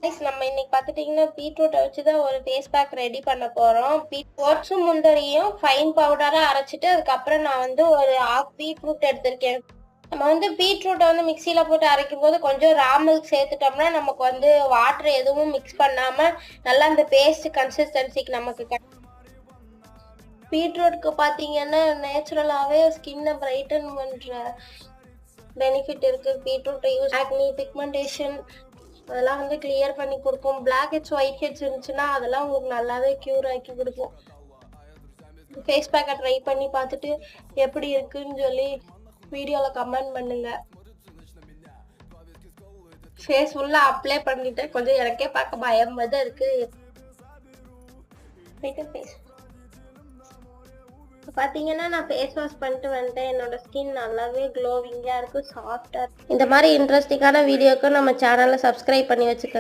நம்ம இன்னைக்கு பார்த்துட்டீங்கன்னா பீட்ரூட்டை வச்சு தான் ஒரு ஃபேஸ் பேக் ரெடி பண்ண போகிறோம். ஓட்ஸும் முந்திரியும் ஃபைன் பவுடராக அரைச்சிட்டு அதுக்கப்புறம் நான் வந்து ஒரு ஹாஃப் பீட்ரூட் எடுத்திருக்கேன். நம்ம வந்து பீட்ரூட்டை வந்து மிக்சியில் போட்டு அரைக்கும் போது கொஞ்சம் ரா மில்க் சேர்த்துட்டோம்னா நமக்கு வந்து வாட்டர் எதுவும் மிக்ஸ் பண்ணாமல் நல்லா அந்த பேஸ்ட் கன்சிஸ்டன்சிக்கு நமக்கு பீட்ரூட்க்கு பார்த்தீங்கன்னா நேச்சுரலாகவே ஸ்கின்னை பிரைட்டன் பண்ணுற பெனிஃபிட் இருக்குது. பீட்ரூட்டை யூஸ் ஆக்னி பிக்மெண்டேஷன் அதெல்லாம் வந்து கிளியர் பண்ணி கொடுக்கும். பிளாக் ஹெட்ஸ் ஒயிட் ஹெட்ஸ் இருந்துச்சுன்னா அதெல்லாம் உங்களுக்கு நல்லாவே க்யூர் ஆக்கி கொடுக்கும். ஃபேஸ் பேக்கை ட்ரை பண்ணி பார்த்துட்டு எப்படி இருக்குன்னு சொல்லி வீடியோவில் கமெண்ட் பண்ணுங்க. ஃபேஸ் ஃபுல்லாக அப்ளை பண்ணிட்டு கொஞ்சம் எனக்கே பார்க்க பயமாக தான் இருக்கு. பார்த்தீங்கன்னா நான் ஃபேஸ் வாஷ் பண்ணிட்டு வந்துட்டேன். என்னோட ஸ்கின் நல்லாவே க்ளோவிங்காக இருக்குது, சாஃப்டாக இருக்குது. இந்த மாதிரி இன்ட்ரெஸ்டிங்கான வீடியோக்கு நம்ம சேனலை சப்ஸ்கிரைப் பண்ணி வச்சுக்கோங்க.